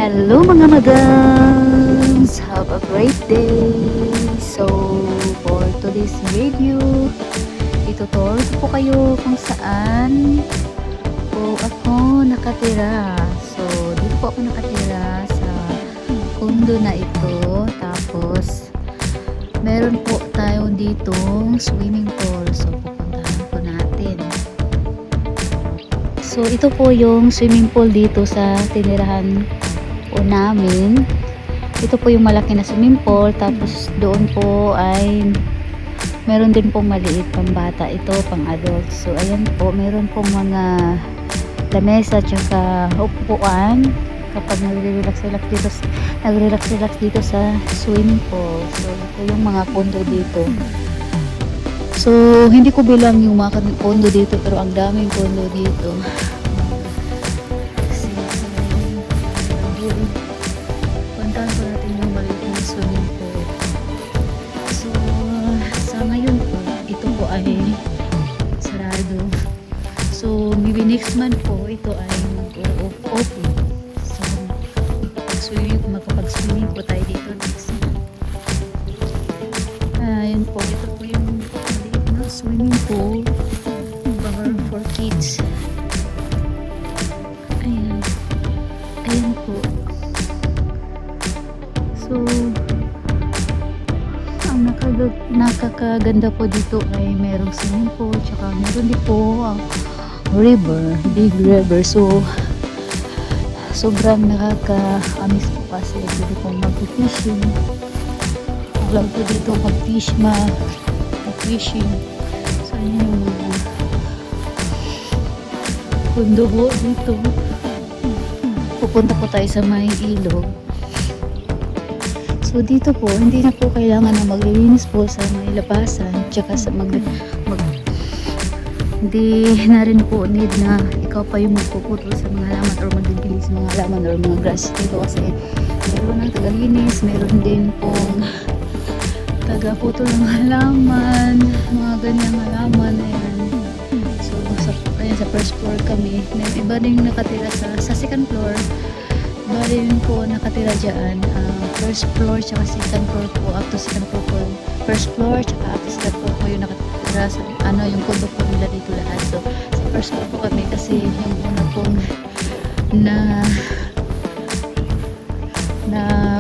Hello mga madams! Have a great day! So, for today's video, ituturo ko po kayo kung saan po ako nakatira. So, dito po ako nakatira sa condo na ito. Tapos, meron po tayo ditong swimming pool. So, pupuntahan po natin. So, ito po yung swimming pool dito sa tinirahan po namin. Ito po yung malaki na swimming pool, tapos doon po ay meron din pong maliit pang bata, ito pang adult. So ayan po, meron pong mga lamesa tsaka upuan kapag nagre-relax dito sa swimming pool. So ito yung mga condo dito. So hindi ko bilang yung mga condo dito, pero ang daming condo dito. Puntahan po natin yung maliit na swimming pool. So, sa ngayon po, ito po ay sarado. So, maybe next month po, ito ay mag-open. So, makapag-swimming po tayo dito next month. Ayan po, ito po yung maliit na swimming pool for kids. Ayan. Ayan po. So, ang nakakaganda po dito ay merong swimming pool, tsaka meron din po river, big river. So, sobrang nakaka-amis po kasi pwede pong mag-fishing. Vlog po dito mag-fishing. So, yun yung mga kundo po dito. Pupunta po tayo sa may ilog. So dito po, hindi na po kailangan na maglilinis po sa mga labasan, tsaka sa hindi na rin po need na ikaw pa yung magpuputol sa mga halaman or maglinis sa mga halaman or mga grass dito, kasi meron ng tagalinis, meron din pong tagaputol ng halaman, mga ganyang halaman. Ayan. So ayan, sa first floor kami, may iba din nakatira sa second floor. Bali rin po nakatira dyan, first floor tsaka second floor po, up to second floor po, first floor tsaka up to second floor po yung nakatira sa yung condo po nila dito lahat. So sa first floor po kami, kasi yung una pong na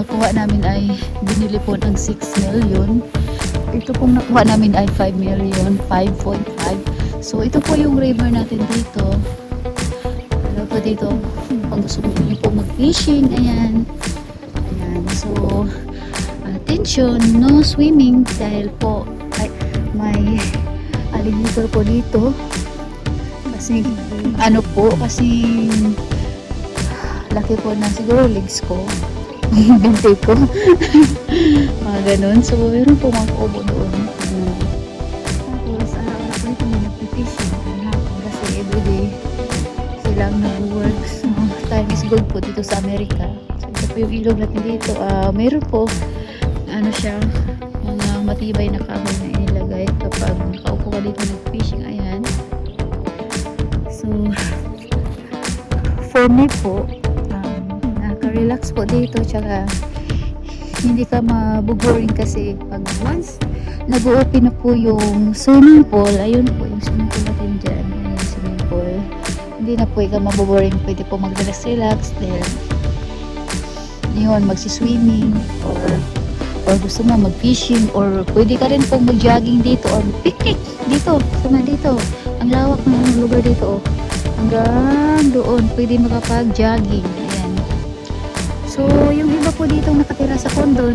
kuha namin ay binili po ng 6 million. Ito pong nakuha namin ay 5 million, 5.5. So ito po yung river natin dito. Ano po dito, kung gusto mo po mag-fishing, ayan. So attention, no swimming dahil po ay may alligator po dito, kasi kasi laki po na siguro legs ko binte ko mga ganun. So meron po mga kubo doon. Tapos araw-araw po ito may nag-fishing kasi everyday silang nag-work. So time is gold po dito sa Amerika. So ito po yung ilog natin dito. Meron po siya, mga matibay na kahoy na inilagay kapag nakaupo ka dito nag-fishing. Ayan. So for me po, nakaka-relax po dito, tsaka hindi ka mabuboring kasi pag once nag-open na po yung swimming pool, ayun po yung swimming pool natin dyan. Ayun yung swimming pool. Hindi na po ikaw mabuboring, pwede po mag-relax then yun, magsiswimming or gusto mo mag-fishing, or pwede ka rin pong mag-jogging dito or picnic dito, sama dito. Ang lawak ng lugar dito, hanggang doon pwede makapag-jogging. Ayan. So yung iba po dito nakatira sa condo,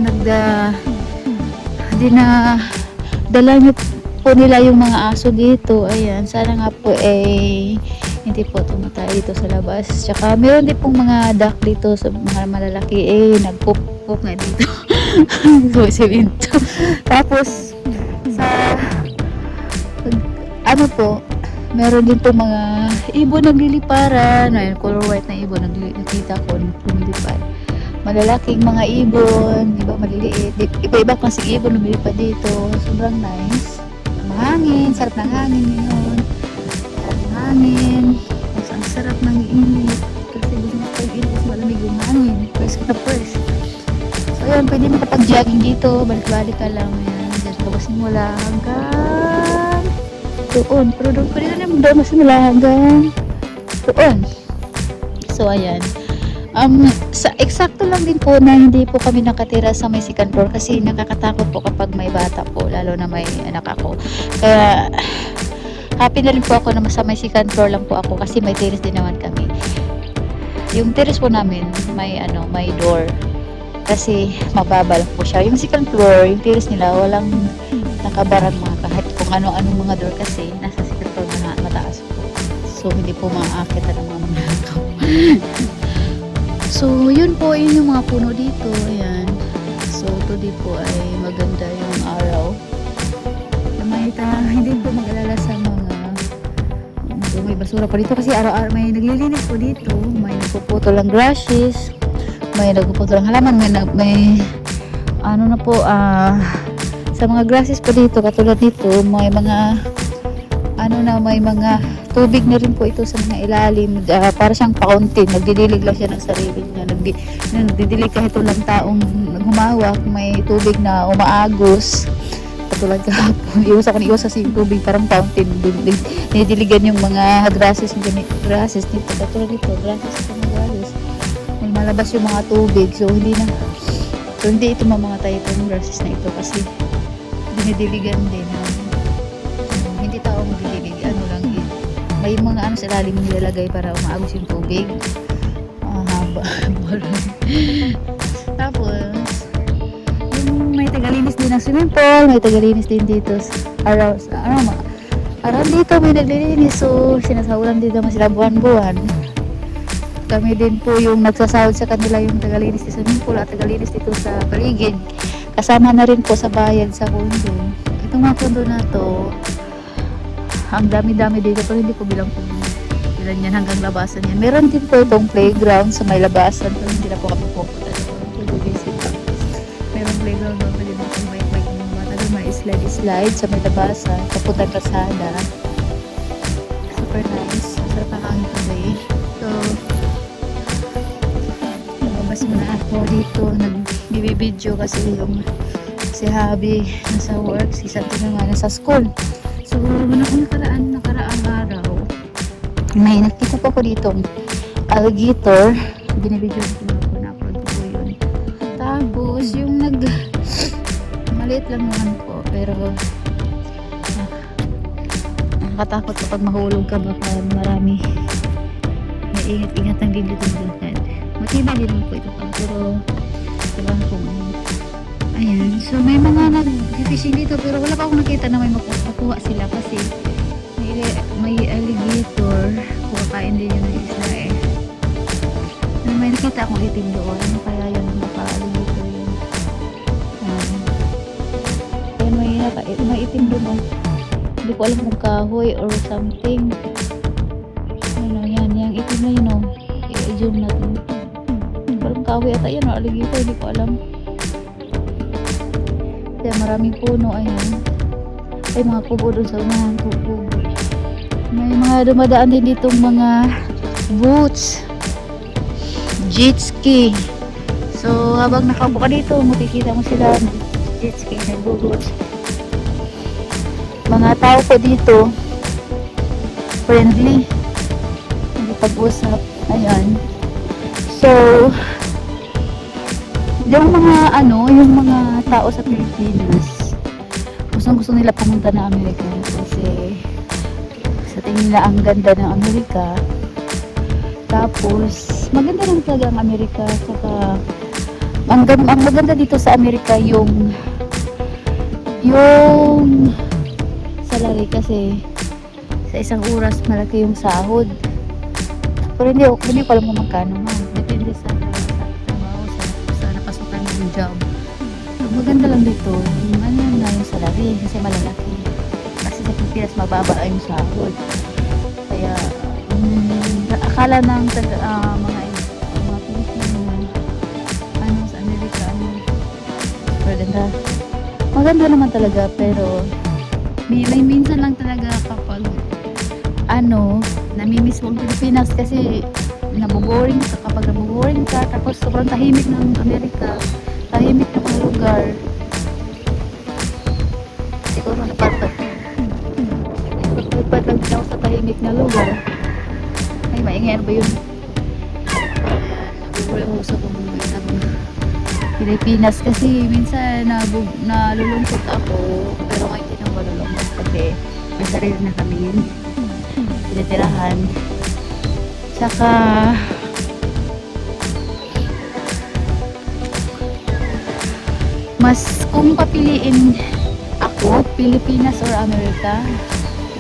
dala nyo po nila yung mga aso dito. Ayan, sana nga po hindi po tumatay dito sa labas. Tsaka meron din pong mga duck dito sa mga malalaki, nagpupok nga dito. So siminto. Tapos sa meron din po mga ibon nagliliparan. Ayun, color white na ibon nakita ko lumilipad. Malalaking mga ibon, iba maliliit, iba-iba klaseng ibon lumilipad dito. Sobrang nice. Mahangin, sarap ng hangin ngayon. Hangin. Ang sarap ng init. Kasi gusto ko yung init, malamig yung hangin. pwede makapag-jogging dito, balik-balik ka lang. Ayan, dyan ka masimula hanggang doon. Pero doon pwede ka naman doon masimula hanggang doon. So, ayan. Sa eksakto lang din po na hindi po kami nakatira sa may second floor kasi nakakatakot po kapag may bata po, lalo na may anak ako. Kaya happy na rin po ako na sa may second floor lang po ako kasi may terrace din naman kami. Yung terrace po namin may may door kasi mababa lang po siya. Yung second floor, yung terrace nila walang nakabarang mga kahit kung ano-anong mga door kasi nasa second floor na mataas po. So hindi po maaakit ng mga manakaw. So, yun po, yun yung mga puno dito. Ayan. So, today po ay maganda yung araw. Hindi po mag-alala sa mga may basura pa dito kasi araw-araw may naglilinis po dito. May nagpuputol ng grasses, may nagpuputol ng halaman, may ano na po, sa mga grasses po dito, katulad dito, may mga may mga tubig na rin po ito sa mga ilalim, para siyang fountain, nagdidilig lang siya ng sarili niya, nagdidilig kahit walang taong humawak, may tubig na umaagos katulad kahapon, iwas sa yung tubig, parang fountain, nidiligan yung mga grasses dito, katulad dito, grasses, may malabas yung mga tubig, so hindi ito mamamatay itong grasses na ito kasi dinidiligan din. Hindi tao magdidilig, lang yun. May mga sa ilalim nilalagay para umaagos yung tubig. Haba. Tapos, yung may tagalinis din ng swimming pool, may tagalinis din dito. Around dito may naglilinis. So, sinasahulan din naman sila buwan-buwan. Kami din po yung nagsasahod sa kanila yung tagalinis sa swimming pool at tagalinis dito sa paligid. Kasama na rin po sa bayad sa condo. Itong mga condo na to, ang dami-dami dito pero hindi ko bilang kung ilan yan hanggang labasan yan. Meron din po itong playground sa may labasan pero hindi na po kami pupunta. Meron playground doon, pwede mo kung may bata doon, may slide sa may labasan, kapuntang kasada. Super nice. Sarap ang hangin today. So, nababas muna ako dito. Nag-video kasi yung si Habi nasa work, si Santo naman nasa school. So, nakaraang araw, may nakita po ko dito alligator, binibidyo ko na-upload ko po yun. Tapos, yung maliit lang naman po, pero nakakatakot kapag mahulog ka, baka marami may ingat-ingat ang dito. Matibay din po ito pa, pero diba kung ayan, so may mga nag-fishing dito pero wala pa akong nakita na may makuha sila kasi may alligator, kumakain din yun ng isla eh. May nakita akong itim doon, kaya yan maka-alligator yun. Ayan, may itim doon. Hindi ko alam kung kahoy or something. Yan, yung itim na yun i-zoom natin. Parang kahoy ata yan o alligator, hindi ko alam. Kaya maraming puno, ayan. Ay, mga kubo doon sa unahan, kubo. May mga dumadaan din ditong mga boats, jet ski. So, habang nakaupo ka dito, makikita mo sila, jet ski, nagbo-boats. Mga tao po dito, friendly, nagpag-usap, ayan. So, yung mga tao sa Pilipinas, gusto nila pumunta na Amerika kasi sa tingin nila ang ganda ng Amerika. Tapos maganda rin talaga ang Amerika, saka ang maganda dito sa Amerika yung salary kasi sa isang oras malaki yung sahod. Pero hindi ko alam kung magkano man. Depende sa trabaho, sa napasukan ng job. Maganda lang dito yung salary kasi malalaki. Kasi sa Pilipinas mababa yung sahod. Kaya akala ng mga Pilipino sa Amerika maganda naman talaga, pero may minsan lang talaga kapag namimiss mo ang Pilipinas kasi naboboring ka, tapos sobrang tahimik ng Amerika, tahimik na mga lugar. Siguro napatag. Napatag din ako sa tahimik na lugar. Ay, maingay ba yun? Wala ko sa Pilipinas kasi minsan nalulungkot ako, pero ngayon din ako malulungkot kasi may sarili na kami tinitirahan. Tsaka mas kung papiliin ako, Pilipinas or Amerika,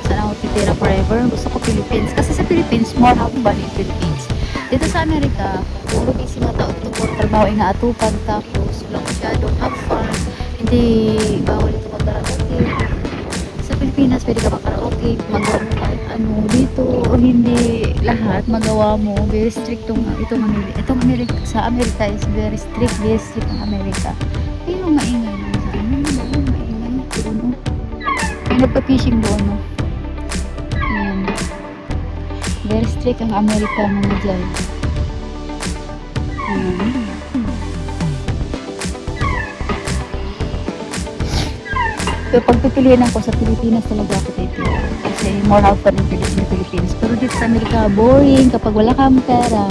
saan ako titira forever, gusto ko Philippines kasi sa Philippines more hapon in Philippines. Dito sa Amerika, puro busy mga tao ito, puro trabaho inaatupag, tapos walang masyadong have fun, hindi bawal ito mag-karaoke. Sa Pilipinas, pwede ka mag-karaoke, magawa mo kahit ano dito, o hindi lahat magawa mo. Very strict itong Amerika, sa Amerika is very strict ang Amerika. Pero maingay lang sa maingay, doon, may nagpa-fishing doon, no? Ayan. Very strict ang Amerika mga dyan. Pero pag pipiliin ako sa Pilipinas talaga ako titira. Kasi more have fun in the Philippines. Pero dito sa Amerika, boring kapag wala kang pera.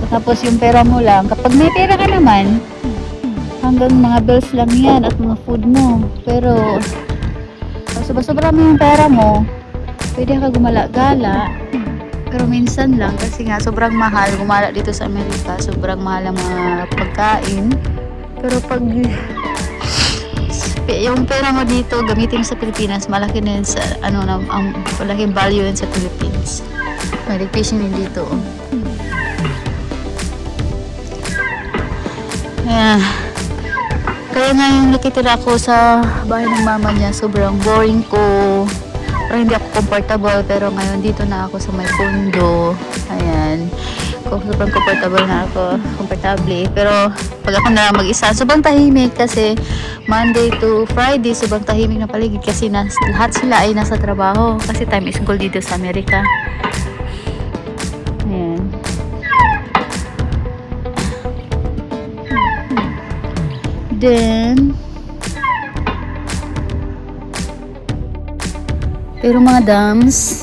Tapos yung pera mo lang. Kapag may pera ka naman, hanggang mga bills lang yan at mga food mo. Pero pag sobra mo yung pera mo, pwede ka gumala-gala. Pero minsan lang kasi nga sobrang mahal gumala dito sa Amerika. Sobrang mahal ang mga pagkain. Pero pag yung pera mo dito gamitin sa Pilipinas, malaki na yun sa malaking value yun sa Philippines. May fishing din dito. Kaya nga yung nakitira ako sa bahay ng mama niya, sobrang boring ko. Pero hindi ako comfortable, pero ngayon dito na ako sa may condo. Ayan. Sobrang comfortable na ako. Komportable. Pero pag ako na mag-isa, sobrang tahimik kasi Monday to Friday, sobrang tahimik na paligid kasi lahat sila ay nasa trabaho. Kasi time is gold dito sa Amerika. Ayan. Then, pero mga madams,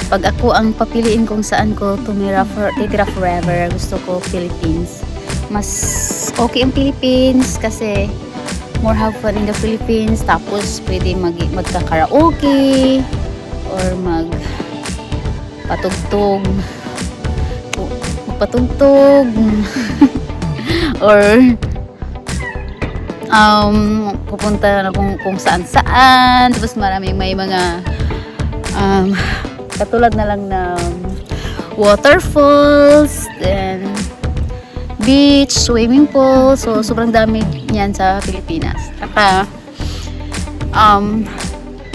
pag ako ang papiliin kung saan ko titira forever, gusto ko Philippines. Mas okay ang Philippines kasi more have fun in the Philippines. Tapos pwede magka-karaoke or magpatugtog or pupunta na kung saan. Tapos maraming may mga katulad na lang ng waterfalls, then beach, swimming pool. So sobrang dami niyan sa Pilipinas. Saka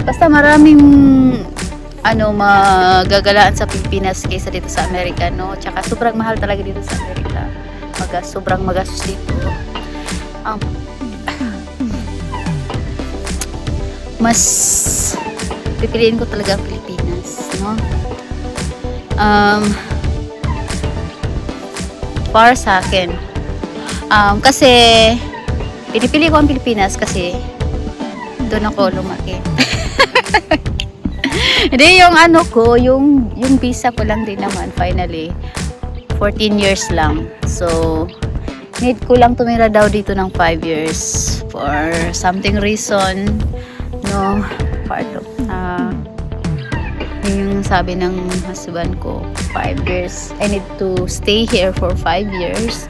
basta maraming magagalaan sa Pilipinas kaysa dito sa Amerika, no? Tsaka sobrang mahal talaga dito sa Amerika. Sobrang magastos dito. Mas pipiliin ko talaga ang Pilipinas, no? Para sa akin, kasi pinipili ko ang Pilipinas kasi doon ako lumaki. Hindi, yung visa ko lang din naman finally 14 years lang. So need ko lang tumira daw dito ng 5 years for something reason, no? Part of yung sabi ng husband ko, 5 years. I need to stay here for 5 years.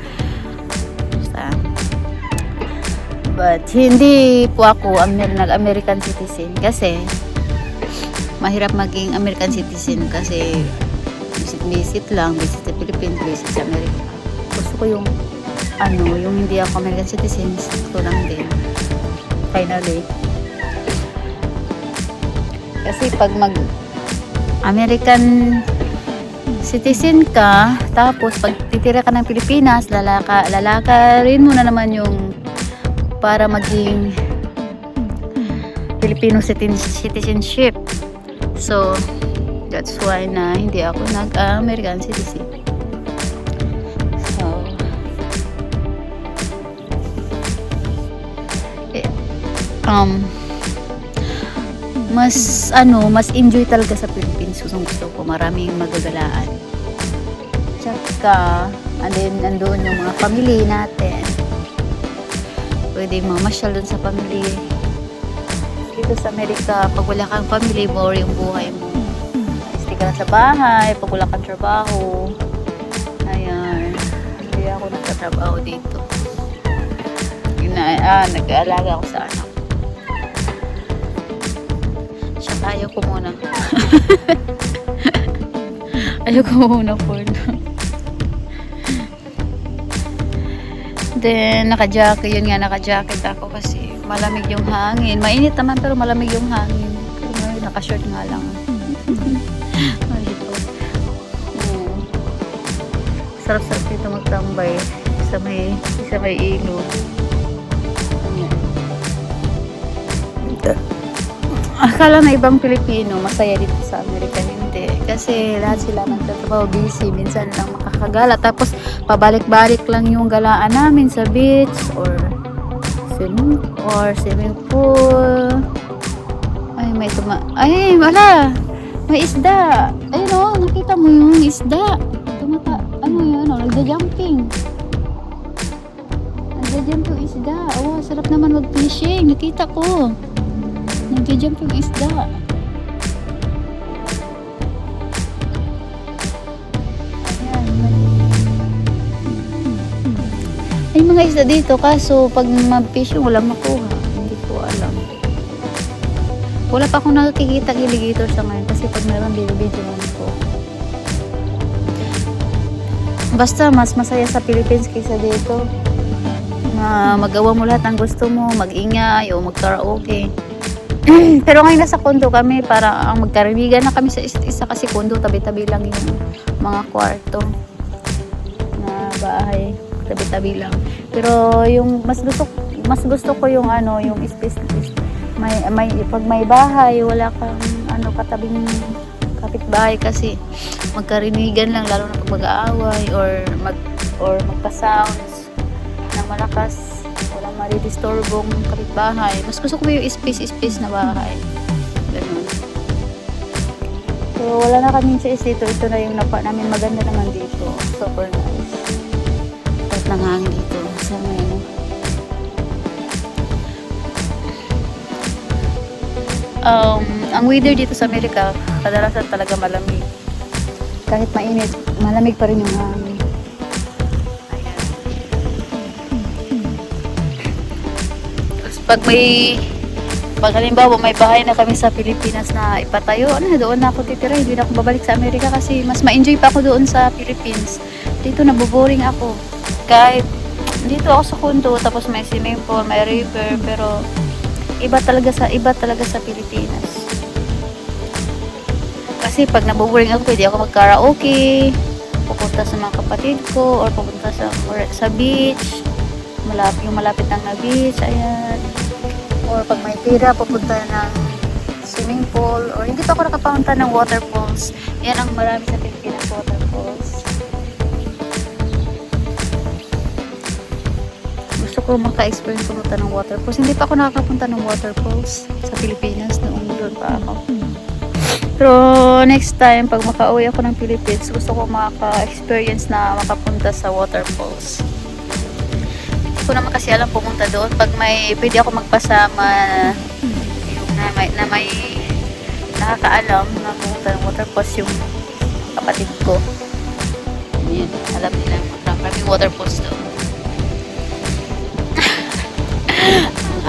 But hindi po ako nag-American citizen kasi mahirap maging American citizen kasi visit lang, visit sa Philippines, visit sa Amerika. Gusto ko yung hindi ako American citizen, gusto lang din. Finally. Kasi pag American citizen ka, tapos pag titira ka ng Pilipinas, lalaka rin mo na naman yung para maging Filipino citizenship. So that's why na hindi ako nag-American citizen. So um, mas enjoy talaga sa Philippines. Gusto ko, maraming magagalaan. Tsaka, andun yung mga family natin. Pwede mamasyal dun sa family. Dito sa Amerika, pag wala kang family, boring yung buhay mo. Stay ka lang sa bahay, pag wala kang trabaho. Ayan. Hindi ako nagtatrabaho dito. Nag-aalaga ako sa anak. Tsaka ayaw ko muna. Ayaw ko muna for now. Then, naka-jacket ako kasi malamig yung hangin. Mainit naman pero malamig yung hangin. Naka-short nga lang. Sarap-sarap dito magtambay sa may ilog. Akala na ibang Pilipino masaya dito sa Amerika, hindi. Kasi lahat sila nagtatrabaho, busy. Minsan lang makakagala. Tapos pabalik-balik lang yung galaan namin sa beach or swimming pool. Ay, wala. May isda. Ayun o, nakita mo yung isda. Nagja-jumping. Nagja-jump yung isda. Oh, sarap naman mag-fishing. Nakita ko. Nagja-jump yung isda. Ay, mga isda dito. Kaso, pag mag-fishing, walang makuha. Hindi ko alam. Wala pa akong nakikita alligator sa ngayon. Kasi pag meron, video ko. Basta, mas masaya sa Philippines kaysa dito. Magawa mo lahat ng gusto mo. Mag-ingay o mag-karaoke. Pero ngayon nasa kondo kami, para ang magkarinigan na kami sa isa kasi kondo, tabi-tabi lang yung mga kwarto na bahay, tabi-tabi lang. Pero yung mas gusto ko yung yung space, pag may bahay, wala kang katabing kapitbahay kasi magkarinigan lang, lalo na pag mag-aaway or magpa-sounds ng malakas. Walang maridistorbong kapitbahay. Mas gusto ko yung space na bahay. Ganun. So, wala na kaming choice dito. Ito na yung napa namin. Maganda naman dito. Super nice. At nanghangin dito. Sa ang weather dito sa Amerika, kadalasan talaga malamig. Kahit mainit, malamig pa rin yung hangin. Pag halimbawa may bahay na kami sa Pilipinas na ipatayo, doon na ako titira, hindi na ako babalik sa Amerika kasi mas ma-enjoy pa ako doon sa Philippines. Dito naboboring ako. Kahit dito ako sa condo, tapos may swimming pool, may river, pero iba talaga sa Pilipinas. Kasi pag naboboring ako, pwede ako mag-karaoke, pupunta sa mga kapatid ko, or pupunta sa beach. Malapit lang na beach, ayan. Or pag may pira, pupunta ng swimming pool. Or hindi pa ako nakapunta ng waterfalls. Yan ang marami sa Pilipinas, waterfalls. Gusto ko maka-experience pumunta ng waterfalls. Hindi pa ako nakakapunta ng waterfalls sa Pilipinas. Noong doon pa ako. Pero next time, pag makauwi ako ng Philippines, gusto ko maka-experience na makapunta sa waterfalls. Ko naman kasi alam pumunta doon pag pwede ako magpasama na may nakakaalam na pumunta ng waterfalls yung kapatid ko. Yan, alam nila maraming waterfalls doon.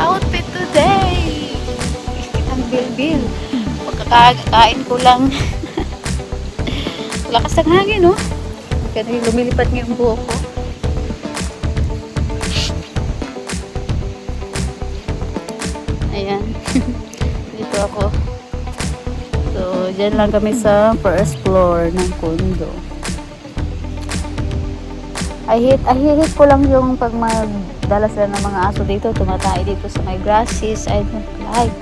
Outfit today, ang bilbil, pagkakain ko lang. Lakas ng hangin, no? Kaya lumilipad nga yung buhok ko. Ayan. Dito ako. So, dyan lang kami sa first floor ng condo. I hate ko lang yung pag magdala sila ng mga aso dito, tumatay dito sa may grasses. I don't like.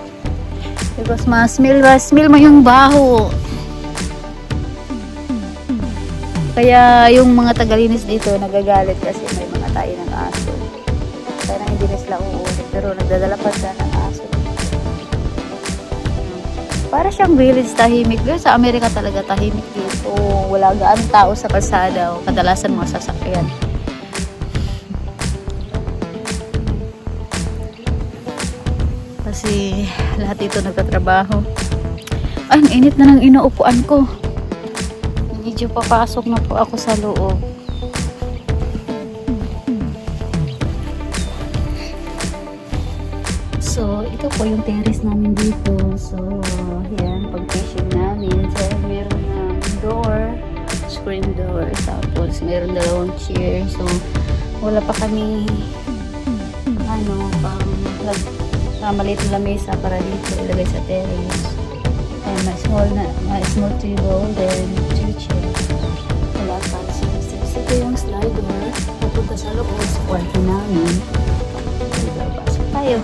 Because smell mo yung baho. Kaya yung mga tagalinis dito nagagalit kasi may mga tayo ng aso. Sana hindi na sila uulit. Pero nagdadala pa sila ng aso. Para siyang village, tahimik. Pero sa Amerika talaga tahimik dito. Wala gaano tao sa kalsada o kadalasan mga sasakyan. Kasi lahat dito nagtatrabaho. Ay, ang init na ng inuupuan ko. Medyo papasok na po ako sa loob. So, ito po yung terrace namin dito. So, yan, pag-fishing namin. So, meron ng door, screen door. Tapos, meron dalawang chair. So, wala pa kami maliit na lamesa para dito ilagay sa terrace. And my small table, then 2 chairs. Wala pa. So, ito yung slider. Pupunta sa loob sa kwarto namin. Pasok tayo.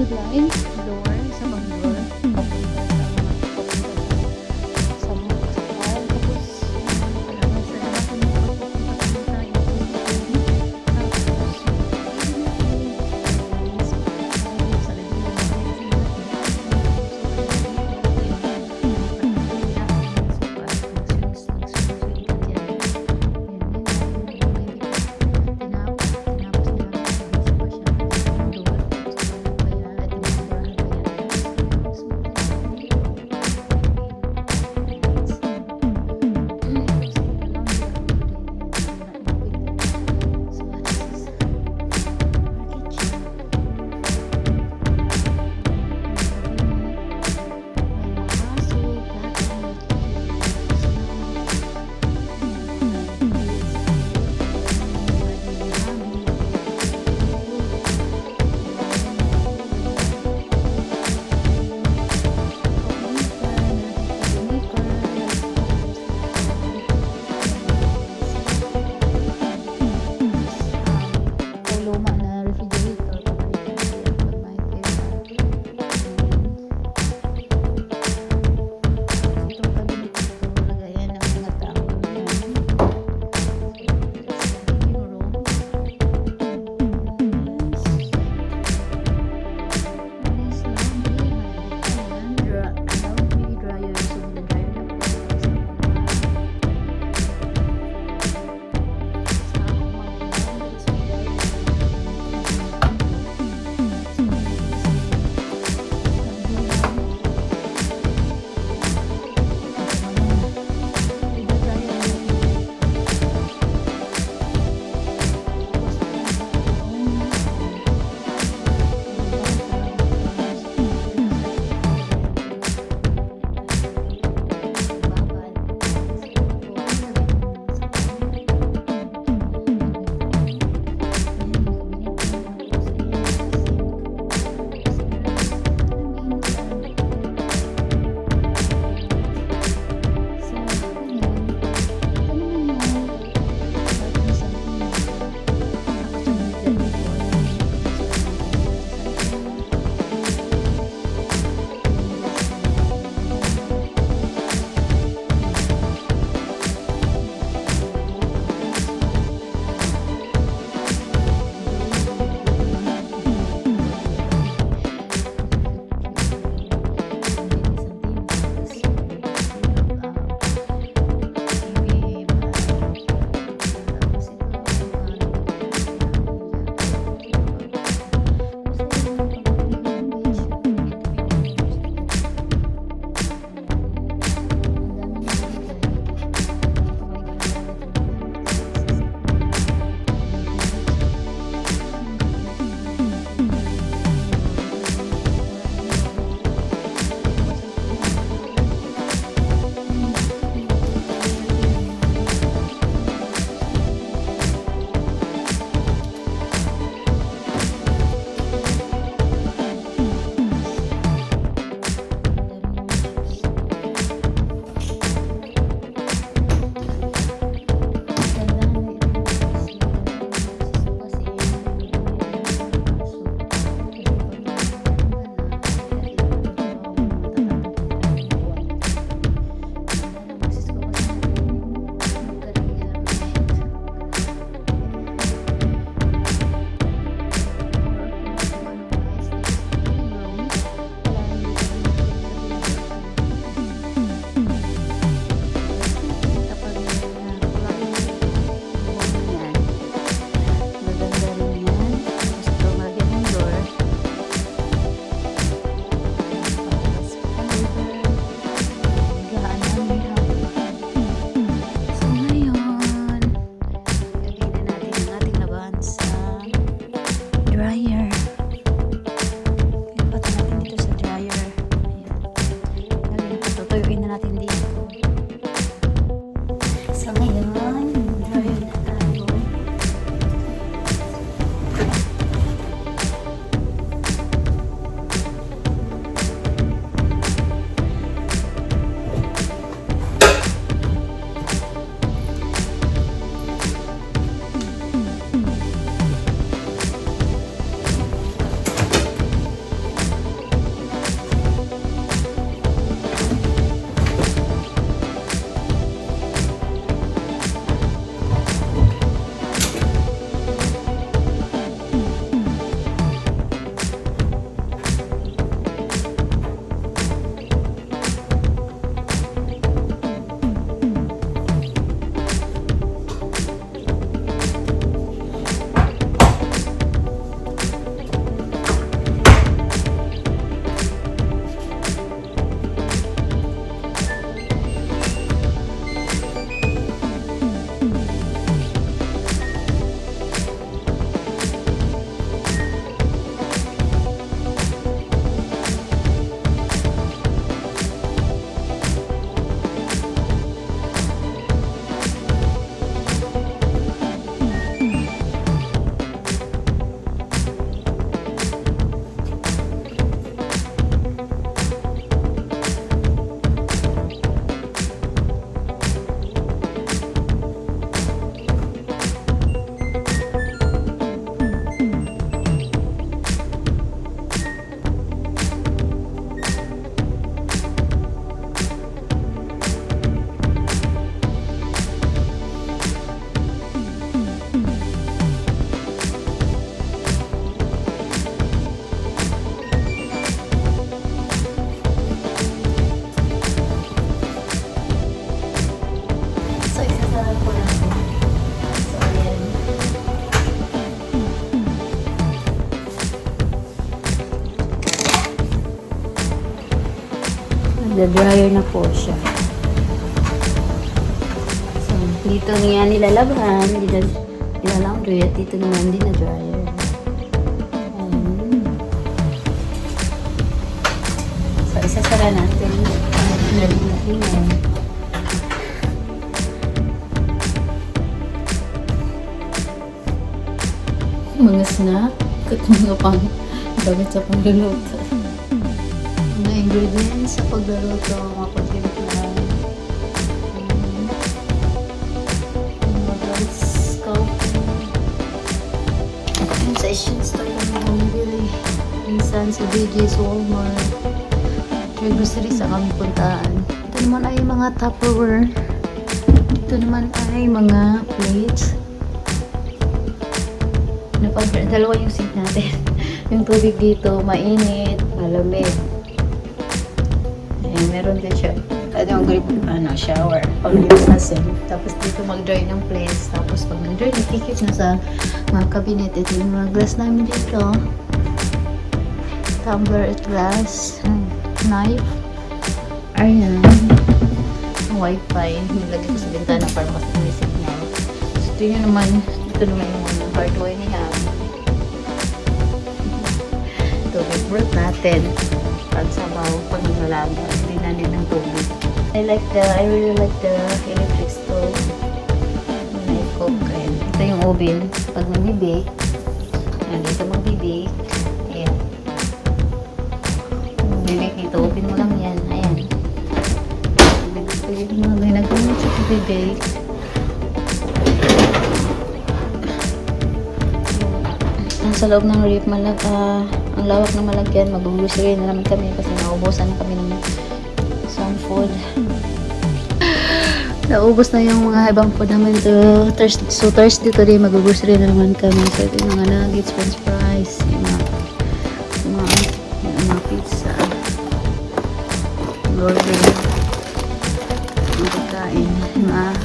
Line door sa bang door papunta sa mga hospital. Tapos talagang sa labas ng pagpupunta tayo Nagda-dryer na po siya. So, dito niya nilalaban, nilalaundry, at dito naman din na dryer. So, isasara natin. Mga snack at mga pang gamit sa pagluluto. Mga ingredients sa pagluluto, mga pagtimpla, noodles, coffee. Yung sa Asian store lang ako bumili. Minsan sa BJ's, Walmart. May grocery sa kami puntaan. Ito naman ay mga Tupperware. Ito naman ay mga plates. Dalawa yung sink natin. Yung tubig dito, mainit, malamig. Ayan, meron din siya. Yung grip, shower. Pag-use na sink. Tapos dito mag-dry ng plates. Tapos pag nag-dry, nakikip na sa mga cabinet. Ito yung mga glass namin dito. Tumbler at glass. Knife. Ayan. Wi-Fi. Nilagay ko sa bintana para mas may signal. So, ito naman yung hardware niya. Tubig broth natin. Pag sabaw, pag nalaga, hindi na din ng tubig. I really like the electric stove. When I cook. Ayan. Ito yung oven. Pag mag-bake, dito mag-bake. Ayan. Bibig dito, open mo lang yan. Ayan. Pwede mo lang nag-bake sa bibig. Sa loob ng rip, ang lawak ng malagyan, mag-grocery na naman kami kasi naubusan na kami ng some food. Naubos na yung mga ibang food namin to so Thursday today mag-grocery na naman kami. So ito yung mga nuggets, french fries, yung mga pizza, burger, mga pagkain,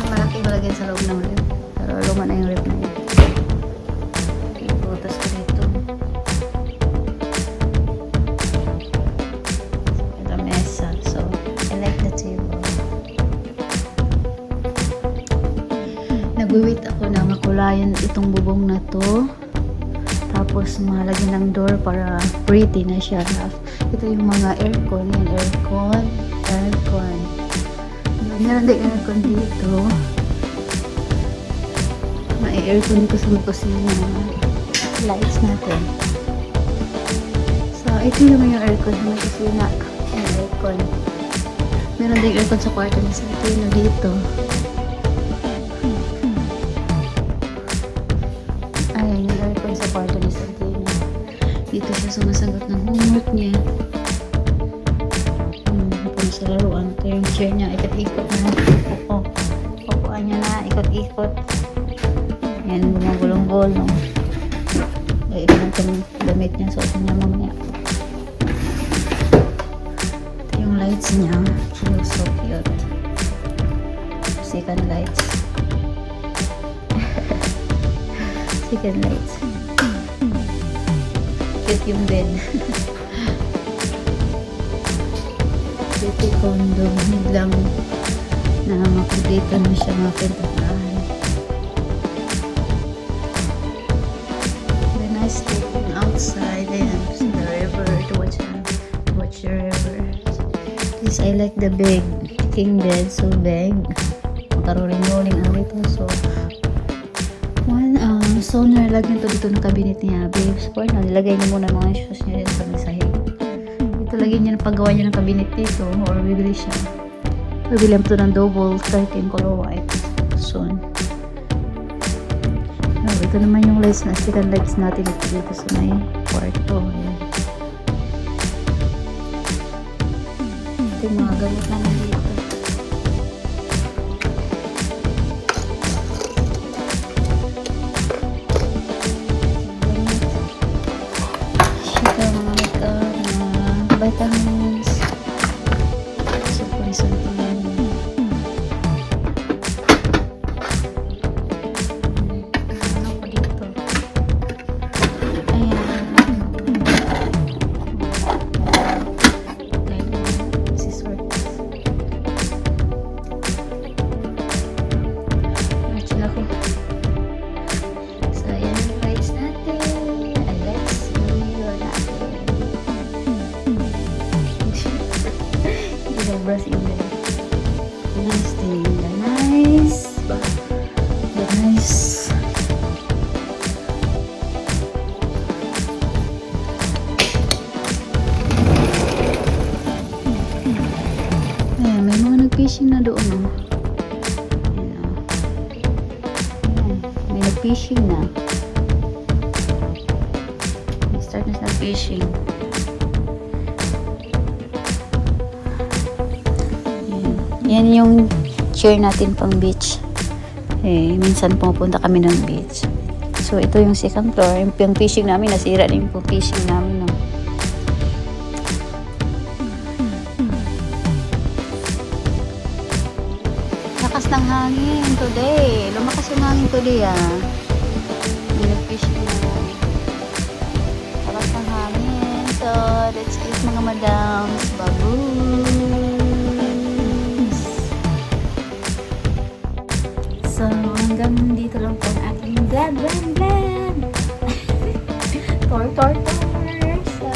malaki malagyan sa loob ng rip, pero luma na yung rip na yun. Ibutas ko dito. Ito mesa, so I like the table. Nag-wait ako na makulayan itong bubong na to. Tapos malagyan ng door para pretty na siya. Ito yung mga aircon. Yan, aircon. Meron din aircon dito. May aircon dito sa kusina. Lights natin. So, ito naman yung aircon sa kusina. Yan, aircon. Meron din aircon sa kwarto na sa dito. Ayan, yung aircon sa kwarto ni Santino. Dito siya sumasagot ng homework niya. Kung sa laruan. Ito yung chair niya. Ikot-ikot na. Pupuan niya na. Ikot-ikot. Ayan, gumagulong-gulong. Ito yung damit niya. Suot niya mamaya. Ito yung lights niya. So cute. Second lights. Second lights. Cute yung bed. City condo. Need lang na makikita mo siya mga pintahan. When I stepping outside and see the river to watch the river. This I like the big king bed. So big. Makaruling-ruling ang dito. So so nalagyan to dito ng cabinet niya. Babes, for now, nilagay niya muna mga shoes niya dito sa sahig. Dito lagyan niya ng paggawa niya ng cabinet dito or bibili siya. Bibili to ng double curtain color white soon. Ito naman yung lights na second lights natin dito sa may kwarto. Ayan. Ito yung mga gamit namin dito. Vitamins. So, for example, ano po dito? Ayan. Scissors. nag-fishing na doon, oh. Ayan, oh. Ayan, may nag-fishing na. Start na sa fishing. Yan yung chair natin pang beach. Eh, minsan pumupunta kami ng beach. So, ito yung second floor. Yung fishing namin, nasira din yung fishing namin. No? Lakas ng hangin today. Lumakas yung hangin today, ah. May fishing na. Lakas ng hangin. So, let's eat mga madams. Baboons. So, hanggang dito lang po ang aking vlog. Tor. So,